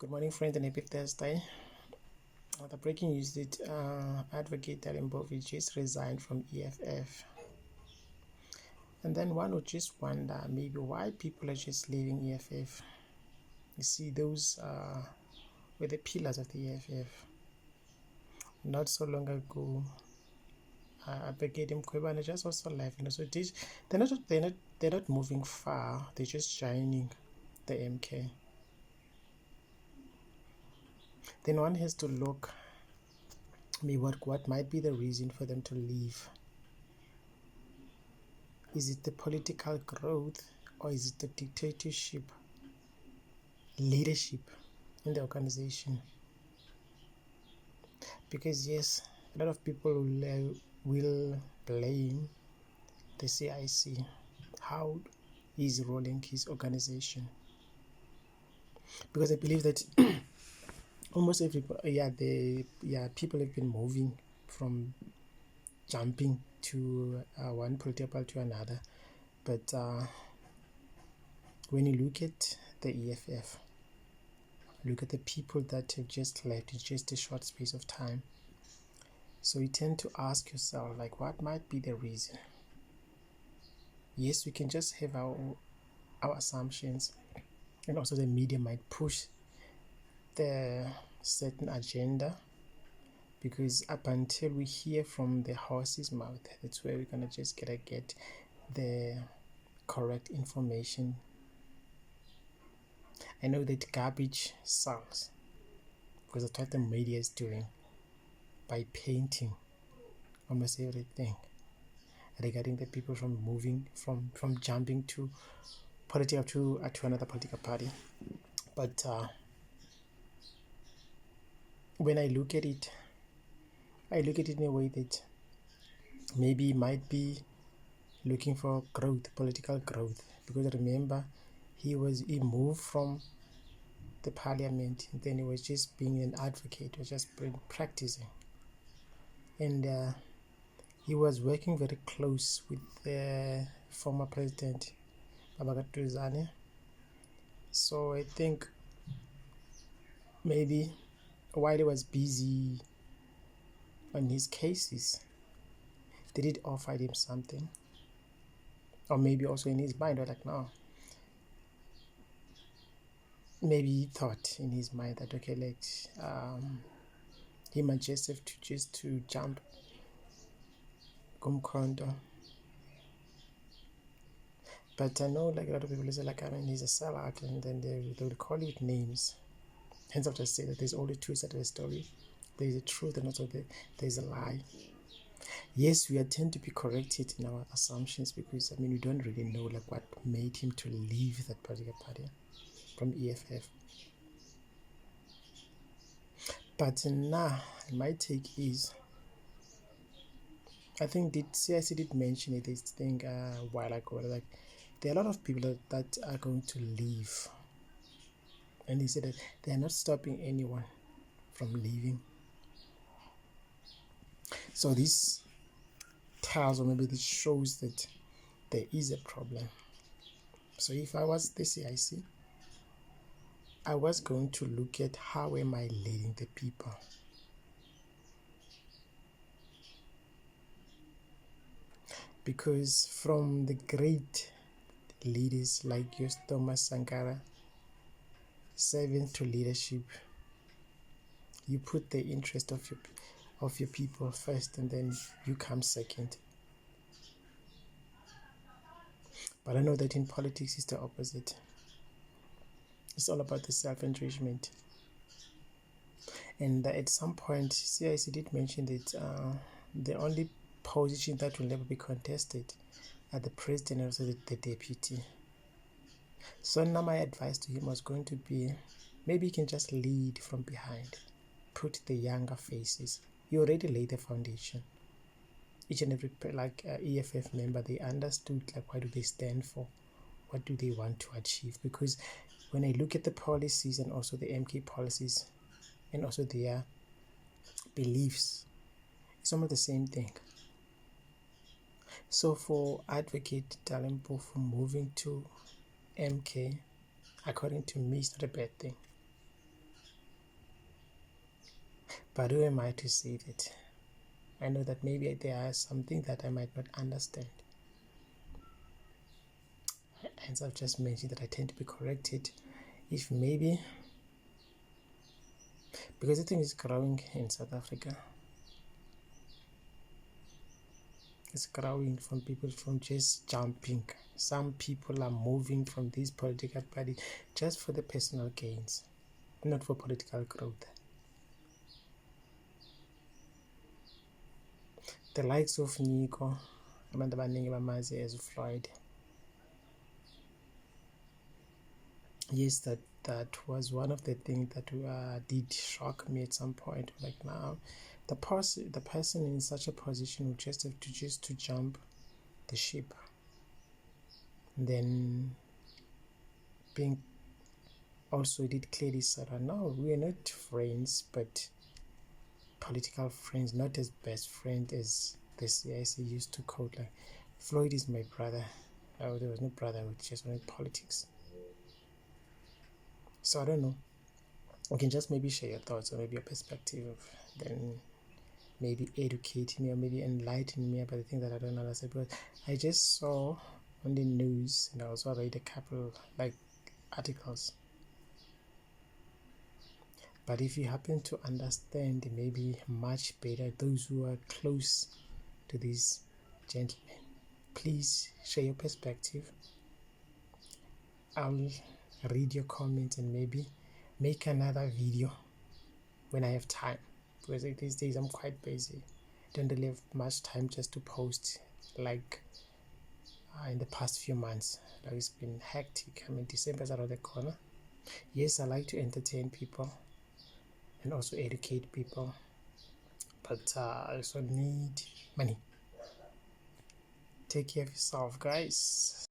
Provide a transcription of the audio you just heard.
Good morning, friends, and happy Thursday. The breaking news that Advocate Mpofu just resigned from EFF. And then one would just wonder maybe why people are just leaving EFF. You see, those were the pillars of the EFF. Not so long ago, Advocate Mpofu just also left. So they're not moving far. They're just joining the MK. Then one has to look maybe what might be the reason for them to leave. Is it the political growth, or is it the dictatorship leadership in the organization? Because yes, a lot of people will blame the CIC, how he's rolling his organization, because I believe that almost everybody, people have been moving from jumping to one political party to another. But when you look at the EFF, look at the people that have just left in just a short space of time. So you tend to ask yourself, like, what might be the reason? Yes, we can just have our assumptions, and also the media might push the certain agenda, because up until we hear from the horse's mouth, that's where we're gonna just get the correct information. I know that garbage sells, because that's what the media is doing by painting almost everything regarding the people from moving from jumping to political to another political party. But when I look at it in a way that maybe might be looking for growth, political growth, because remember, he moved from the parliament, and then he was just being an advocate, was just practicing, and he was working very close with the former president Babakatuzane. So I think maybe while he was busy on his cases, did it offer him something? Or maybe also in his mind, like, no, maybe he thought in his mind that, okay, he might just have to jump Kumkondo. But I know, like, a lot of people say, like, I mean, he's a sellout, and then they would call it names. Hence, I'll just say that there's only two sides of the story. There's a truth, and also there's a lie. Yes, we tend to be corrected in our assumptions, because I mean, we don't really know like what made him to leave that particular party from EFF. But now my take is, I think CIC did mention it, this thing a while ago, like there are a lot of people that are going to leave, and they said that they are not stopping anyone from leaving. So this tells, or maybe this shows that there is a problem. So if I was the CIC, I was going to look at how am I leading the people. Because from the great leaders like Thomas Sankara, serving to leadership, you put the interest of your people first, and then you come second. But I know that in politics it's the opposite. It's all about the self-enrichment. And at some point, CIC did mention that the only position that will never be contested are the president and also the deputy. So now my advice to him was going to be, maybe he can just lead from behind, put the younger faces. You already laid the foundation. Each and every EFF member, they understood like what do they stand for, what do they want to achieve. Because when I look at the policies and also the MK policies and also their beliefs, it's almost the same thing. So for Advocate Mpofu moving to MK, according to me, it's not a bad thing. But who am I to say that? I know that maybe there are something that I might not understand. Hence, I've just mentioned that I tend to be corrected if maybe, because the thing is growing in South Africa. It's growing from people from just jumping. Some people are moving from these political parties just for the personal gains, not for political growth. The likes of Nico, abantu abaningi bamazi as Floyd. Yes, that was one of the things that did shock me at some point. Like, now, the person in such a position would just have to jump the ship. And then being also did clearly say, no, we are not friends, but political friends, not as best friend as the CIC used to quote. Like, Floyd is my brother. Oh, there was no brotherhood, just only politics. So I don't know. You can just maybe share your thoughts or maybe your perspective, then maybe educate me or maybe enlighten me about the things that I don't understand. Because I just saw on the news and I also read a couple like articles. But if you happen to understand maybe much better, those who are close to these gentlemen, please share your perspective. I'll read your comments and maybe make another video when I have time, because these days I'm quite busy. Don't really have much time just to post like in the past few months. Like, it's been hectic. I mean, December's around the corner. Yes, I like to entertain people and also educate people, but I also need money. Take care of yourself, guys.